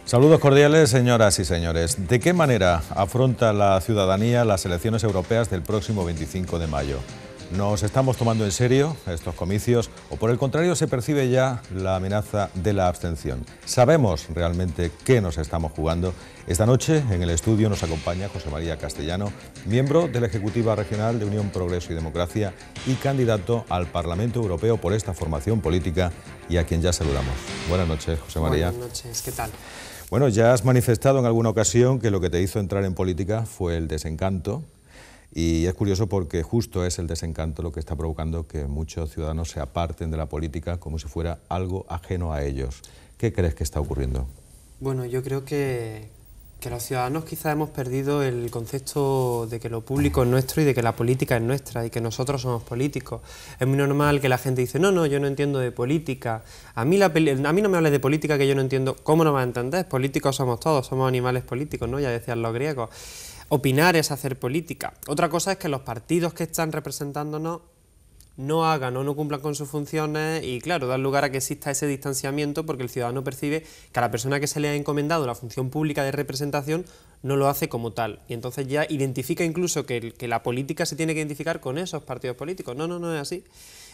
Saludos cordiales, señoras y señores. ¿De qué manera afronta la ciudadanía las elecciones europeas del próximo 25 de mayo? ¿Nos estamos tomando en serio estos comicios o por el contrario se percibe ya la amenaza de la abstención? ¿Sabemos realmente qué nos estamos jugando? Esta noche en el estudio nos acompaña José María Castellano, miembro de la Ejecutiva Regional de Unión Progreso y Democracia y candidato al Parlamento Europeo por esta formación política y a quien ya saludamos. Buenas noches, José María. Buenas noches, ¿qué tal? Bueno, ya has manifestado en alguna ocasión que lo que te hizo entrar en política fue el desencanto. Y es curioso porque justo es el desencanto lo que está provocando que muchos ciudadanos se aparten de la política como si fuera algo ajeno a ellos. ¿Qué crees que está ocurriendo? Bueno, yo creo que los ciudadanos quizás hemos perdido el concepto de que lo público es nuestro y de que la política es nuestra y que nosotros somos políticos. Es muy normal que la gente dice, no, yo no entiendo de política. A mí no me hables de política que yo no entiendo. ¿Cómo no vas a entender? Políticos somos todos, somos animales políticos, ¿no? Ya decían los griegos. Opinar es hacer política. Otra cosa es que los partidos que están representándonos no hagan o no cumplan con sus funciones y, claro, dar lugar a que exista ese distanciamiento porque el ciudadano percibe que a la persona que se le ha encomendado la función pública de representación no lo hace como tal. Y entonces ya identifica incluso que la política se tiene que identificar con esos partidos políticos. No es así.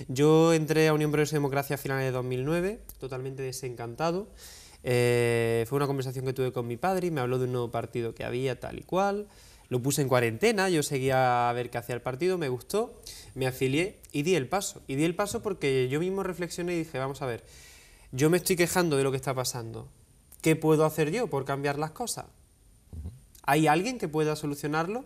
Yo entré a Unión Progreso y Democracia a finales de 2009, totalmente desencantado. Fue una conversación que tuve con mi padre y me habló de un nuevo partido que había, tal y cual. Lo puse en cuarentena, yo seguía a ver qué hacía el partido, me gustó, me afilié y di el paso. Y di el paso porque yo mismo reflexioné y dije, vamos a ver, yo me estoy quejando de lo que está pasando. ¿Qué puedo hacer yo por cambiar las cosas? ¿Hay alguien que pueda solucionarlo?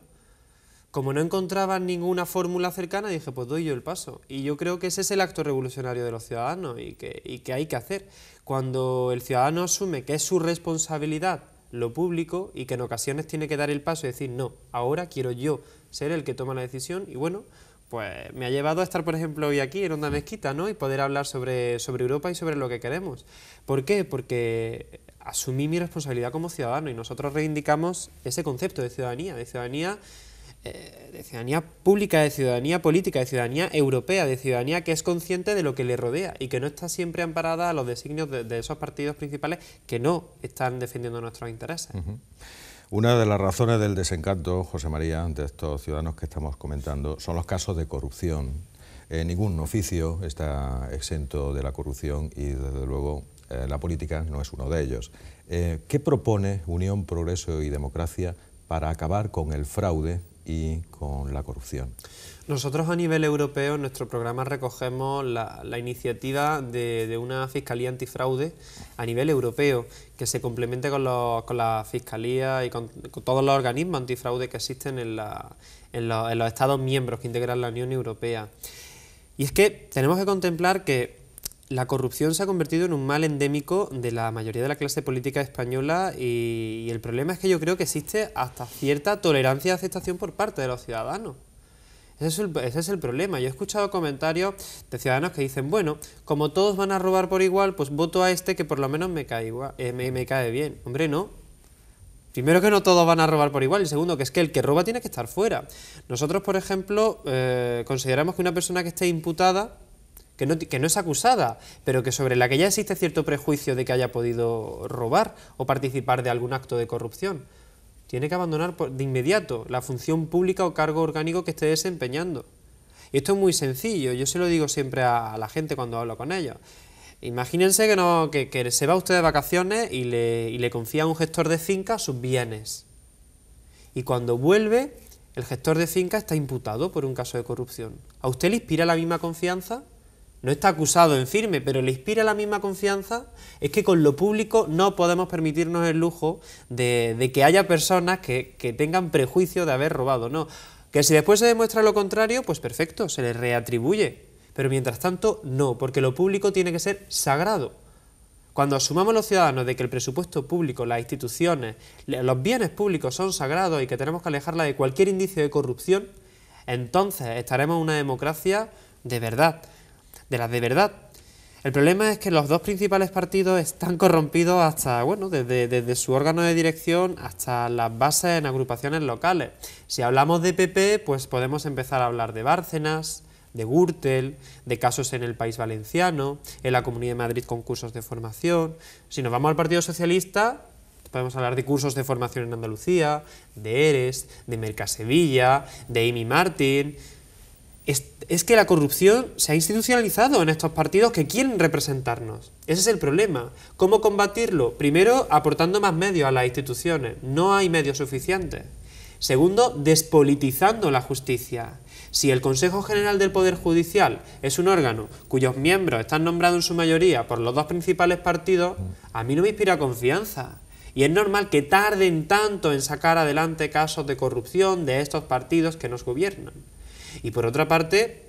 Como no encontraba ninguna fórmula cercana, dije, pues doy yo el paso. Y yo creo que ese es el acto revolucionario de los ciudadanos y que hay que hacer. Cuando el ciudadano asume que es su responsabilidad lo público y que en ocasiones tiene que dar el paso y decir, no, ahora quiero yo ser el que toma la decisión y bueno, pues me ha llevado a estar, por ejemplo, hoy aquí en Onda Mezquita, ¿no? Y poder hablar sobre Europa y sobre lo que queremos. ¿Por qué? Porque asumí mi responsabilidad como ciudadano y nosotros reivindicamos ese concepto de ciudadanía pública, de ciudadanía política, de ciudadanía europea, de ciudadanía que es consciente de lo que le rodea y que no está siempre amparada a los designios de esos partidos principales que no están defendiendo nuestros intereses. Una de las razones del desencanto, José María, de estos ciudadanos que estamos comentando, son los casos de corrupción. Ningún oficio está exento de la corrupción y, desde luego, la política no es uno de ellos. ¿Qué propone Unión, Progreso y Democracia para acabar con el fraude y con la corrupción? Nosotros a nivel europeo en nuestro programa recogemos la iniciativa de una fiscalía antifraude a nivel europeo que se complemente con la fiscalía y con todos los organismos antifraude que existen en los Estados miembros que integran la Unión Europea. Y es que tenemos que contemplar que la corrupción se ha convertido en un mal endémico de la mayoría de la clase política española y el problema es que yo creo que existe hasta cierta tolerancia y aceptación por parte de los ciudadanos. Ese es el problema. Yo he escuchado comentarios de ciudadanos que dicen, bueno, como todos van a robar por igual, pues voto a este que por lo menos me cae bien. Hombre, no. Primero que no todos van a robar por igual y segundo que es que el que roba tiene que estar fuera. Nosotros, por ejemplo, consideramos que una persona que esté imputada que no es acusada, pero que sobre la que ya existe cierto prejuicio de que haya podido robar o participar de algún acto de corrupción, tiene que abandonar de inmediato la función pública o cargo orgánico que esté desempeñando. Y esto es muy sencillo, yo se lo digo siempre a la gente cuando hablo con ellos. Imagínense que se va usted de vacaciones y le confía a un gestor de finca sus bienes. Y cuando vuelve, el gestor de finca está imputado por un caso de corrupción. ¿A usted le inspira la misma confianza? No está acusado en firme, pero le inspira la misma confianza. Es que con lo público no podemos permitirnos el lujo de que haya personas que tengan prejuicio de haber robado. No, que si después se demuestra lo contrario, pues perfecto, se les reatribuye. Pero mientras tanto, no, porque lo público tiene que ser sagrado. Cuando asumamos los ciudadanos de que el presupuesto público, las instituciones, los bienes públicos son sagrados y que tenemos que alejarla de cualquier indicio de corrupción, entonces estaremos en una democracia de verdad. De las de verdad. El problema es que los dos principales partidos están corrompidos hasta, bueno, desde su órgano de dirección hasta las bases en agrupaciones locales. Si hablamos de PP, pues podemos empezar a hablar de Bárcenas, de Gürtel, de casos en el País Valenciano, en la Comunidad de Madrid concursos de formación. Si nos vamos al Partido Socialista, podemos hablar de cursos de formación en Andalucía, de ERES, de Mercasevilla, de Amy Martin. Es que la corrupción se ha institucionalizado en estos partidos que quieren representarnos. Ese es el problema. ¿Cómo combatirlo? Primero, aportando más medios a las instituciones. No hay medios suficientes. Segundo, despolitizando la justicia. Si el Consejo General del Poder Judicial es un órgano cuyos miembros están nombrados en su mayoría por los dos principales partidos, a mí no me inspira confianza. Y es normal que tarden tanto en sacar adelante casos de corrupción de estos partidos que nos gobiernan. Y por otra parte,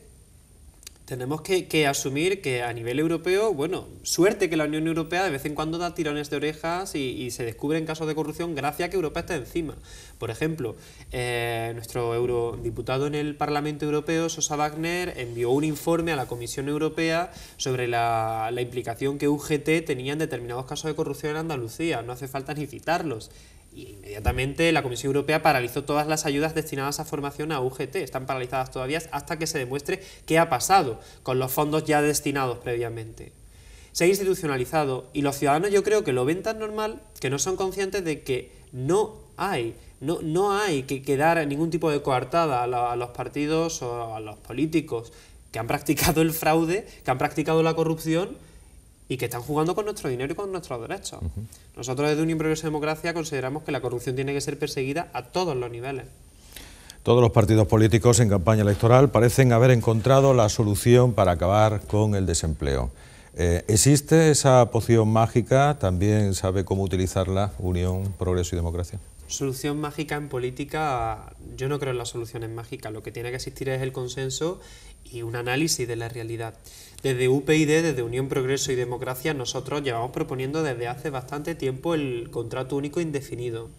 tenemos que asumir que a nivel europeo, bueno, suerte que la Unión Europea de vez en cuando da tirones de orejas y se descubren casos de corrupción gracias a que Europa está encima. Por ejemplo, nuestro eurodiputado en el Parlamento Europeo, Sosa Wagner, envió un informe a la Comisión Europea sobre la implicación que UGT tenía en determinados casos de corrupción en Andalucía. No hace falta ni citarlos. Y inmediatamente la Comisión Europea paralizó todas las ayudas destinadas a formación a UGT. Están paralizadas todavía hasta que se demuestre qué ha pasado con los fondos ya destinados previamente. Se ha institucionalizado y los ciudadanos yo creo que lo ven tan normal que no son conscientes de que no hay que dar ningún tipo de coartada a los partidos o a los políticos que han practicado el fraude, que han practicado la corrupción y que están jugando con nuestro dinero y con nuestros derechos. Nosotros desde Unión Progreso y Democracia consideramos que la corrupción tiene que ser perseguida a todos los niveles. Todos los partidos políticos en campaña electoral parecen haber encontrado la solución para acabar con el desempleo. ¿Existe esa poción mágica? ¿También sabe cómo utilizarla Unión Progreso y Democracia? Solución mágica en política, yo no creo en las soluciones mágicas. Lo que tiene que existir es el consenso y un análisis de la realidad. Desde UPyD, desde Unión Progreso y Democracia, nosotros llevamos proponiendo desde hace bastante tiempo el contrato único indefinido.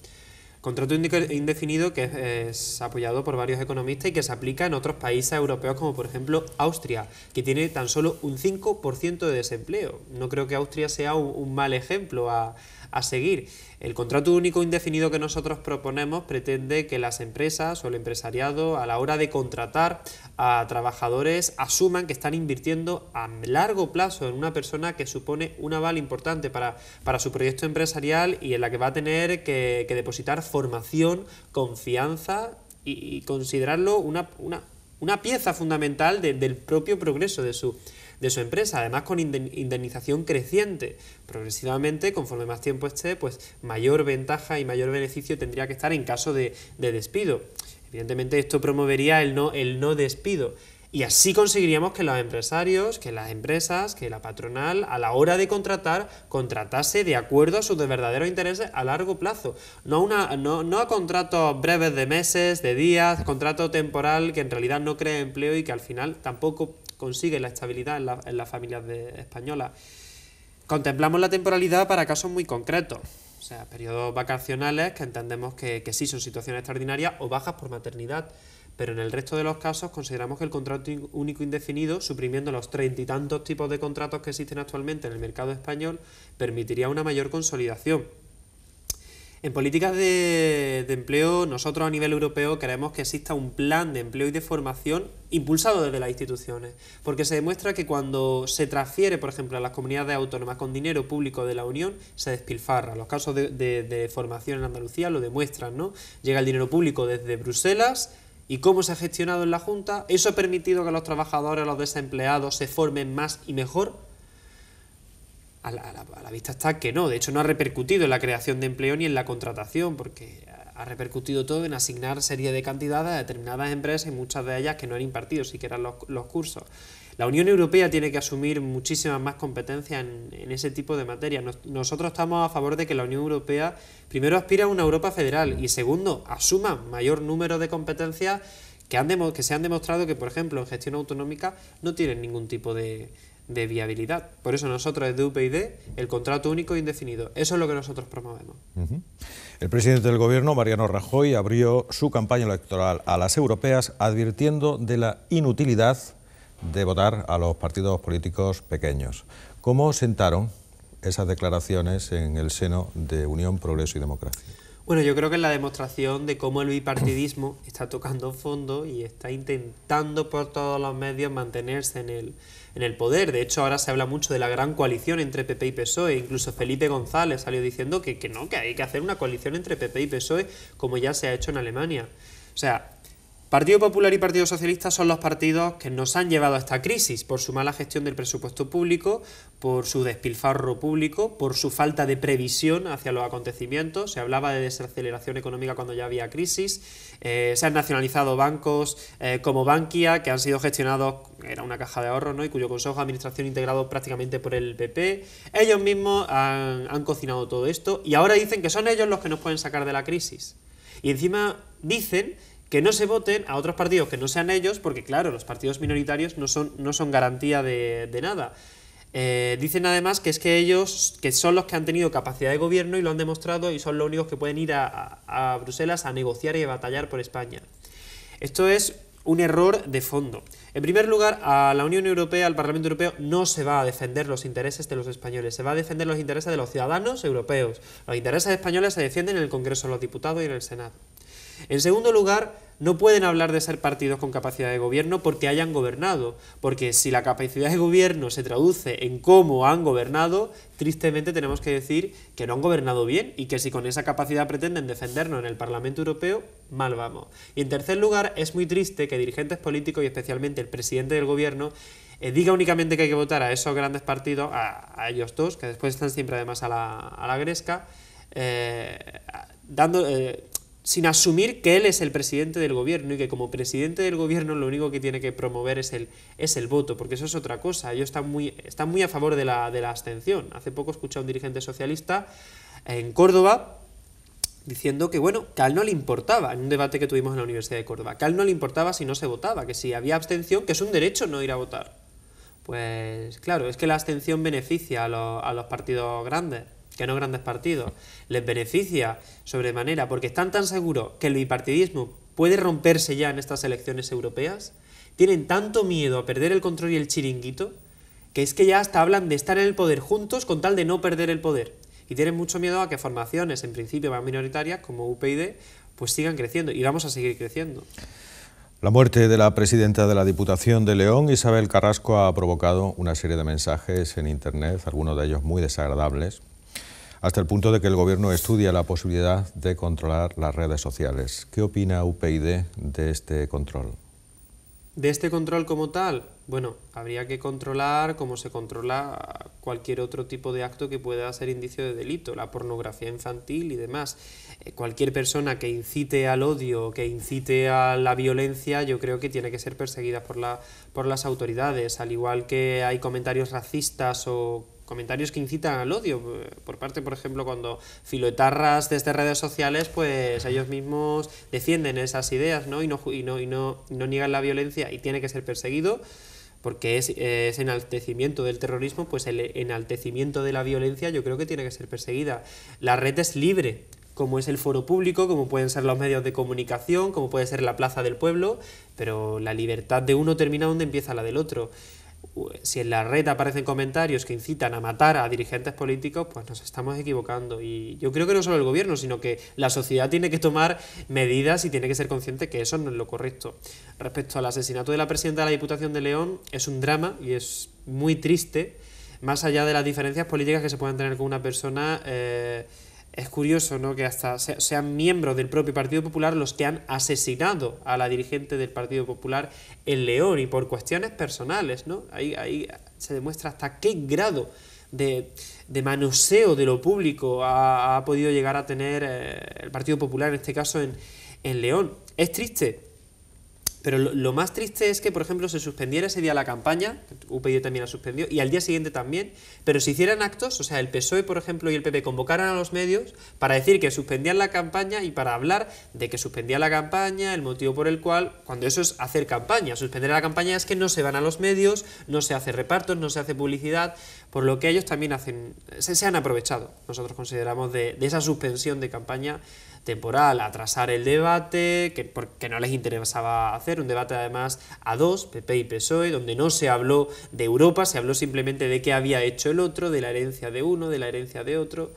Contrato indefinido que es apoyado por varios economistas y que se aplica en otros países europeos como por ejemplo Austria, que tiene tan solo un 5% de desempleo. No creo que Austria sea un mal ejemplo a seguir. El contrato único indefinido que nosotros proponemos pretende que las empresas o el empresariado a la hora de contratar a trabajadores asuman que están invirtiendo a largo plazo en una persona que supone un aval importante para su proyecto empresarial y en la que va a tener que depositar formación, confianza y considerarlo una pieza fundamental del propio progreso de su empresa, además con indemnización creciente. Progresivamente, conforme más tiempo esté, pues mayor ventaja y mayor beneficio tendría que estar en caso de despido. Evidentemente esto promovería el no despido. Y así conseguiríamos que los empresarios, que las empresas, que la patronal, a la hora de contratar, contratase de acuerdo a sus verdaderos intereses a largo plazo. No a contratos breves de meses, de días, contrato temporal que en realidad no crea empleo y que al final tampoco consigue la estabilidad en las familias españolas. Contemplamos la temporalidad para casos muy concretos, o sea, periodos vacacionales que entendemos que sí son situaciones extraordinarias o bajas por maternidad, pero en el resto de los casos consideramos que el contrato único indefinido, suprimiendo los 30 y tantos tipos de contratos que existen actualmente en el mercado español, permitiría una mayor consolidación. En políticas de empleo, nosotros a nivel europeo queremos que exista un plan de empleo y de formación impulsado desde las instituciones, porque se demuestra que cuando se transfiere, por ejemplo, a las comunidades autónomas con dinero público de la Unión, se despilfarra. Los casos de formación en Andalucía lo demuestran, ¿no? Llega el dinero público desde Bruselas y cómo se ha gestionado en la Junta. ¿Eso ha permitido que los trabajadores, los desempleados se formen más y mejor? A la vista está que no, de hecho no ha repercutido en la creación de empleo ni en la contratación, porque ha repercutido todo en asignar serie de cantidades a determinadas empresas y muchas de ellas que no han impartido siquiera los cursos. La Unión Europea tiene que asumir muchísimas más competencias en ese tipo de materias. Nosotros estamos a favor de que la Unión Europea primero aspira a una Europa federal y segundo asuma mayor número de competencias que se han demostrado que, por ejemplo, en gestión autonómica no tienen ningún tipo de viabilidad. Por eso nosotros desde UPyD el contrato único indefinido, eso es lo que nosotros promovemos. El presidente del Gobierno, Mariano Rajoy, abrió su campaña electoral a las europeas advirtiendo de la inutilidad de votar a los partidos políticos pequeños. ¿Cómo sentaron esas declaraciones en el seno de Unión Progreso y Democracia? Bueno, yo creo que es la demostración de cómo el bipartidismo está tocando fondo y está intentando por todos los medios mantenerse en el poder. De hecho, ahora se habla mucho de la gran coalición entre PP y PSOE. Incluso Felipe González salió diciendo que no, que hay que hacer una coalición entre PP y PSOE, como ya se ha hecho en Alemania. O sea, Partido Popular y Partido Socialista son los partidos que nos han llevado a esta crisis por su mala gestión del presupuesto público, por su despilfarro público, por su falta de previsión hacia los acontecimientos. Se hablaba de desaceleración económica cuando ya había crisis. Se han nacionalizado bancos como Bankia, que han sido gestionados, era una caja de ahorros, ¿no?, y cuyo consejo de administración integrado prácticamente por el PP. Ellos mismos han cocinado todo esto y ahora dicen que son ellos los que nos pueden sacar de la crisis. Y encima dicen que no se voten a otros partidos que no sean ellos, porque claro, los partidos minoritarios no son garantía de nada. Dicen además que es que ellos, que son los que han tenido capacidad de gobierno y lo han demostrado y son los únicos que pueden ir a Bruselas a negociar y a batallar por España. Esto es un error de fondo. En primer lugar, a la Unión Europea, al Parlamento Europeo, no se va a defender los intereses de los españoles, se va a defender los intereses de los ciudadanos europeos. Los intereses españoles se defienden en el Congreso de los Diputados y en el Senado. En segundo lugar, no pueden hablar de ser partidos con capacidad de gobierno porque hayan gobernado, porque si la capacidad de gobierno se traduce en cómo han gobernado, tristemente tenemos que decir que no han gobernado bien y que si con esa capacidad pretenden defendernos en el Parlamento Europeo, mal vamos. Y en tercer lugar, es muy triste que dirigentes políticos y especialmente el presidente del gobierno diga únicamente que hay que votar a esos grandes partidos, a ellos dos, que después están siempre además a la gresca, sin asumir que él es el presidente del gobierno y que como presidente del gobierno lo único que tiene que promover es el voto, porque eso es otra cosa. Ellos están muy a favor de la abstención. Hace poco escuché a un dirigente socialista en Córdoba diciendo que, bueno, que a él no le importaba, en un debate que tuvimos en la Universidad de Córdoba, que a él no le importaba si no se votaba, que si había abstención, que es un derecho no ir a votar. Pues claro, es que la abstención beneficia a los partidos grandes, que no grandes partidos, les beneficia sobremanera porque están tan seguros que el bipartidismo puede romperse ya en estas elecciones europeas, tienen tanto miedo a perder el control y el chiringuito, que es que ya hasta hablan de estar en el poder juntos con tal de no perder el poder. Y tienen mucho miedo a que formaciones, en principio más minoritarias, como UPyD, pues sigan creciendo, y vamos a seguir creciendo. La muerte de la presidenta de la Diputación de León, Isabel Carrasco, ha provocado una serie de mensajes en Internet, algunos de ellos muy desagradables, hasta el punto de que el Gobierno estudia la posibilidad de controlar las redes sociales. ¿Qué opina UPyD de este control? ¿De este control como tal? Bueno, habría que controlar como se controla cualquier otro tipo de acto que pueda ser indicio de delito, la pornografía infantil y demás. Cualquier persona que incite al odio, que incite a la violencia, yo creo que tiene que ser perseguida por las autoridades, al igual que hay comentarios racistas o comentarios que incitan al odio, por parte, por ejemplo, cuando filoetarras desde redes sociales, pues ellos mismos defienden esas ideas, ¿no? y no niegan la violencia y tiene que ser perseguido, porque es enaltecimiento del terrorismo, pues el enaltecimiento de la violencia yo creo que tiene que ser perseguida. La red es libre, como es el foro público, como pueden ser los medios de comunicación, como puede ser la plaza del pueblo, pero la libertad de uno termina donde empieza la del otro. Si en la red aparecen comentarios que incitan a matar a dirigentes políticos, pues nos estamos equivocando. Y yo creo que no solo el gobierno, sino que la sociedad tiene que tomar medidas y tiene que ser consciente que eso no es lo correcto. Respecto al asesinato de la presidenta de la Diputación de León, es un drama y es muy triste, más allá de las diferencias políticas que se puedan tener con una persona. Es curioso, ¿no?, que hasta sean miembros del propio Partido Popular los que han asesinado a la dirigente del Partido Popular en León y por cuestiones personales, ¿no? Ahí se demuestra hasta qué grado de manoseo de lo público ha podido llegar a tener el Partido Popular, en este caso en León. Es triste. Pero lo más triste es que, por ejemplo, se suspendiera ese día la campaña, UPyD también la suspendió, y al día siguiente también, pero si hicieran actos, o sea, el PSOE, por ejemplo, y el PP convocaran a los medios para decir que suspendían la campaña y para hablar de que suspendía la campaña, el motivo por el cual, cuando eso es hacer campaña, suspender la campaña es que no se van a los medios, no se hace repartos, no se hace publicidad, por lo que ellos también se han aprovechado, nosotros consideramos, de esa suspensión de campaña temporal, atrasar el debate, porque no les interesaba hacer un debate además a dos, PP y PSOE, donde no se habló de Europa, se habló simplemente de qué había hecho el otro, de la herencia de uno, de la herencia de otro.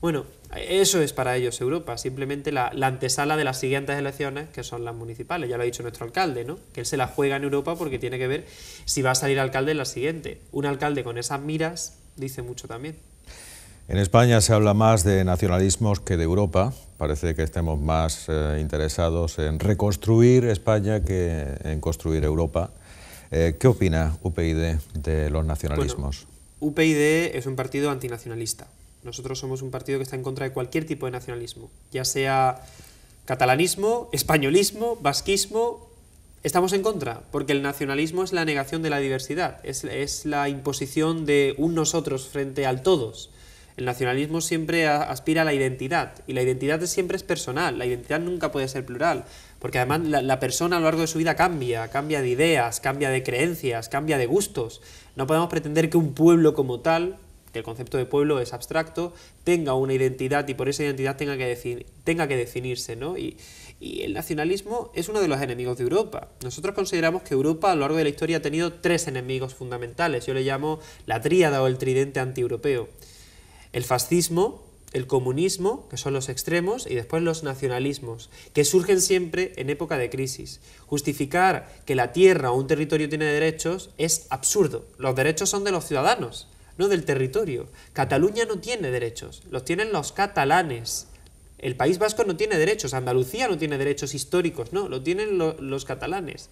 Bueno, eso es para ellos Europa, simplemente la antesala de las siguientes elecciones, que son las municipales. Ya lo ha dicho nuestro alcalde, ¿no? Que él se la juega en Europa porque tiene que ver si va a salir alcalde en la siguiente. Un alcalde con esas miras dice mucho también. En España se habla más de nacionalismos que de Europa. Parece que estemos más interesados en reconstruir España que en construir Europa. ¿Qué opina UPyD de los nacionalismos? Bueno, UPyD es un partido antinacionalista. Nosotros somos un partido que está en contra de cualquier tipo de nacionalismo, ya sea catalanismo, españolismo, vasquismo. Estamos en contra, porque el nacionalismo es la negación de la diversidad, es la imposición de un nosotros frente al todos. El nacionalismo siempre aspira a la identidad, y la identidad siempre es personal, la identidad nunca puede ser plural, porque además la persona a lo largo de su vida cambia de ideas, cambia de creencias, cambia de gustos. No podemos pretender que un pueblo como tal, que el concepto de pueblo es abstracto, tenga una identidad y por esa identidad tenga que definirse, ¿no? Y el nacionalismo es uno de los enemigos de Europa. Nosotros consideramos que Europa a lo largo de la historia ha tenido tres enemigos fundamentales. Yo le llamo la tríada o el tridente antieuropeo. El fascismo, el comunismo, que son los extremos, y después los nacionalismos, que surgen siempre en época de crisis. Justificar que la tierra o un territorio tiene derechos es absurdo. Los derechos son de los ciudadanos, no del territorio. Cataluña no tiene derechos, los tienen los catalanes. El País Vasco no tiene derechos, Andalucía no tiene derechos históricos, no, lo tienen los catalanes.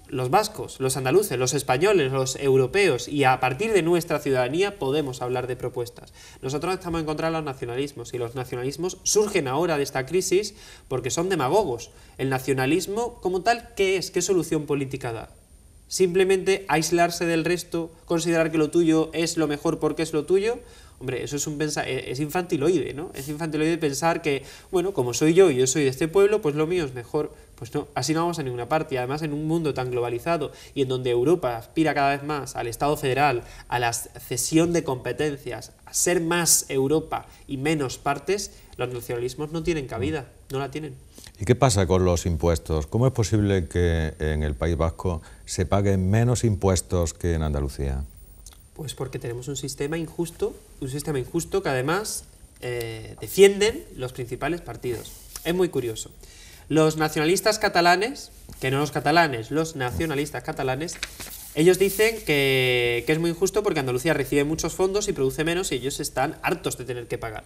Los vascos, los andaluces, los españoles, los europeos, y a partir de nuestra ciudadanía podemos hablar de propuestas. Nosotros estamos en contra de los nacionalismos, y los nacionalismos surgen ahora de esta crisis porque son demagogos. El nacionalismo como tal, ¿qué es? ¿Qué solución política da? Simplemente aislarse del resto, considerar que lo tuyo es lo mejor porque es lo tuyo. Hombre, eso es infantiloide, ¿no? Es infantiloide pensar que, bueno, como soy yo y yo soy de este pueblo, pues lo mío es mejor. Pues no, así no vamos a ninguna parte. Y además, en un mundo tan globalizado y en donde Europa aspira cada vez más al Estado federal, a la cesión de competencias, a ser más Europa y menos partes, los nacionalismos no tienen cabida, no la tienen. ¿Y qué pasa con los impuestos? ¿Cómo es posible que en el País Vasco se paguen menos impuestos que en Andalucía? Pues porque tenemos un sistema injusto que además defienden los principales partidos. Es muy curioso. Los nacionalistas catalanes, que no los catalanes, los nacionalistas catalanes, ellos dicen que es muy injusto porque Andalucía recibe muchos fondos y produce menos y ellos están hartos de tener que pagar.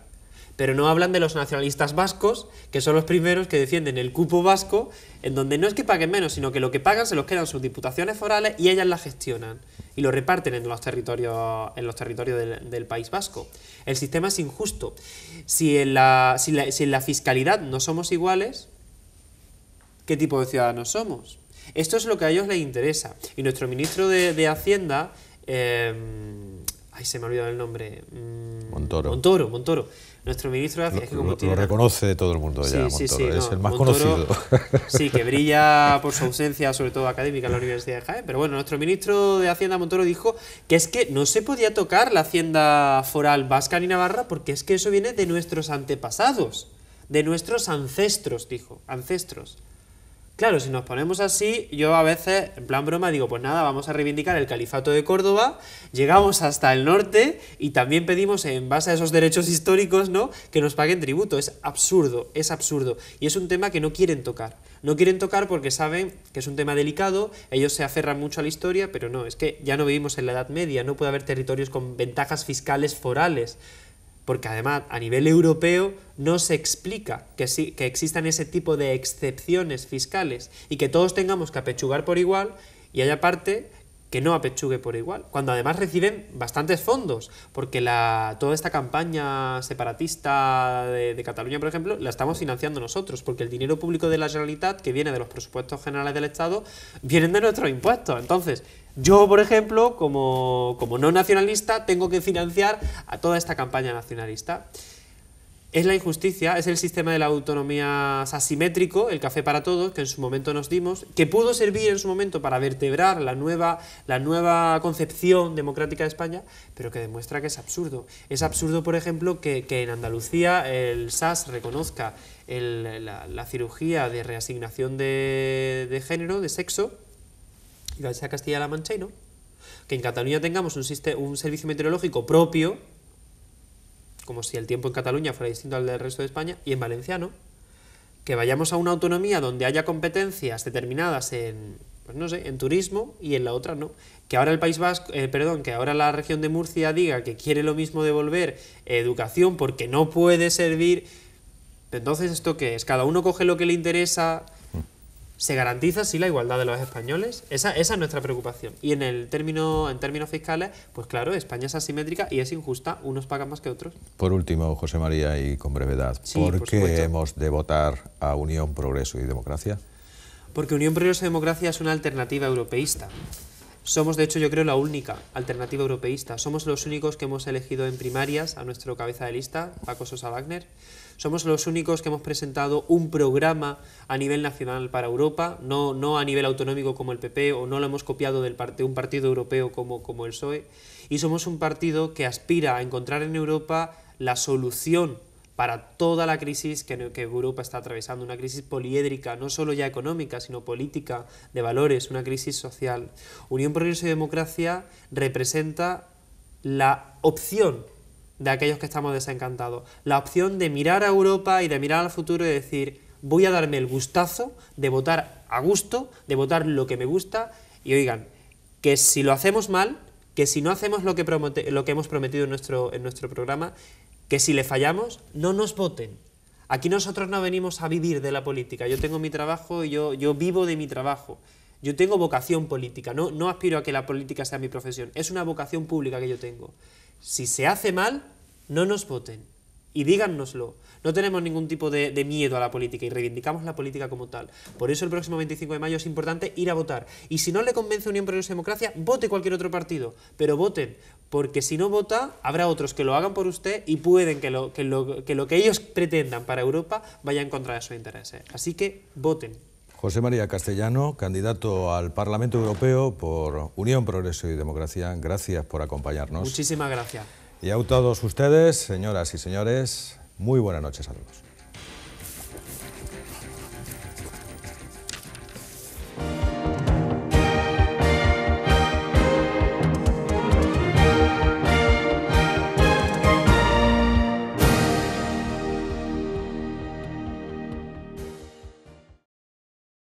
Pero no hablan de los nacionalistas vascos, que son los primeros que defienden el cupo vasco, en donde no es que paguen menos, sino que lo que pagan se los quedan sus diputaciones forales y ellas la gestionan y lo reparten en los territorios del País Vasco. El sistema es injusto. Si en la fiscalidad no somos iguales, ¿qué tipo de ciudadanos somos? Esto es lo que a ellos les interesa. Y nuestro ministro de Hacienda, se me ha olvidado el nombre. Montoro. Nuestro ministro de Hacienda... Lo reconoce todo el mundo ya, sí, Montoro, es no, el más Montoro, conocido. Sí, que brilla por su ausencia, sobre todo académica, en la Universidad de Jaén. Pero bueno, nuestro ministro de Hacienda, Montoro, dijo que es que no se podía tocar la hacienda foral vasca ni navarra porque es que eso viene de nuestros antepasados, de nuestros ancestros, dijo, ancestros. Claro, si nos ponemos así, yo a veces, en plan broma, digo, pues nada, vamos a reivindicar el califato de Córdoba, llegamos hasta el norte y también pedimos, en base a esos derechos históricos, ¿no?, que nos paguen tributo. Es absurdo, y es un tema que no quieren tocar. No quieren tocar porque saben que es un tema delicado, ellos se aferran mucho a la historia, pero no, es que ya no vivimos en la Edad Media, no puede haber territorios con ventajas fiscales forales. Porque además a nivel europeo no se explica que existan ese tipo de excepciones fiscales y que todos tengamos que apechugar por igual y haya parte que no apechugue por igual, cuando además reciben bastantes fondos, porque toda esta campaña separatista de Cataluña, por ejemplo, la estamos financiando nosotros, porque el dinero público de la Generalitat, que viene de los presupuestos generales del Estado, vienen de nuestros impuestos. Entonces, yo, por ejemplo, como no nacionalista, tengo que financiar a toda esta campaña nacionalista. Es la injusticia, es el sistema de la autonomía asimétrico, el café para todos, que en su momento nos dimos, que pudo servir en su momento para vertebrar la nueva concepción democrática de España, pero que demuestra que es absurdo. Es absurdo, por ejemplo, que en Andalucía el SAS reconozca la cirugía de reasignación de género, de sexo, y vaya a Castilla-La Mancha y no. Que en Cataluña tengamos un servicio meteorológico propio, como si el tiempo en Cataluña fuera distinto al del resto de España, y en Valencia no. Que vayamos a una autonomía donde haya competencias determinadas en, pues no sé, en turismo y en la otra no. Que ahora el País Vasco, que ahora la región de Murcia diga que quiere lo mismo devolver educación porque no puede servir. Entonces, ¿esto qué es? Cada uno coge lo que le interesa. ¿Se garantiza así la igualdad de los españoles? Esa es nuestra preocupación. Y en términos fiscales, pues claro, España es asimétrica y es injusta. Unos pagan más que otros. Por último, José María, y con brevedad, Sí, ¿por qué supuesto. hemos de votar a Unión, Progreso y Democracia? Porque Unión, Progreso y Democracia es una alternativa europeísta. Somos, de hecho, yo creo, la única alternativa europeísta. Somos los únicos que hemos elegido en primarias a nuestro cabeza de lista, Paco Sosa Wagner. Somos los únicos que hemos presentado un programa a nivel nacional para Europa, no a nivel autonómico como el PP, o no lo hemos copiado de un partido europeo como el PSOE. Y somos un partido que aspira a encontrar en Europa la solución para toda la crisis que Europa está atravesando, una crisis poliédrica, no solo ya económica, sino política, de valores, una crisis social. Unión, Progreso y Democracia representa la opción de aquellos que estamos desencantados, la opción de mirar a Europa y de mirar al futuro y decir, voy a darme el gustazo de votar a gusto, de votar lo que me gusta, y oigan, que si lo hacemos mal, que si no hacemos lo que hemos prometido en nuestro programa, que si le fallamos, no nos voten. Aquí nosotros no venimos a vivir de la política. Yo tengo mi trabajo y yo vivo de mi trabajo. Yo tengo vocación política, no aspiro a que la política sea mi profesión. Es una vocación pública que yo tengo. Si se hace mal, no nos voten. Y díganoslo. No tenemos ningún tipo de miedo a la política y reivindicamos la política como tal. Por eso el próximo 25 de mayo es importante ir a votar. Y si no le convence Unión, Progreso y Democracia, vote cualquier otro partido. Pero voten, porque si no vota, habrá otros que lo hagan por usted y pueden que lo que ellos pretendan para Europa vaya en contra de sus intereses. Así que voten. José María Castellano, candidato al Parlamento Europeo por Unión, Progreso y Democracia. Gracias por acompañarnos. Muchísimas gracias. Y a todos ustedes, señoras y señores, muy buenas noches a todos.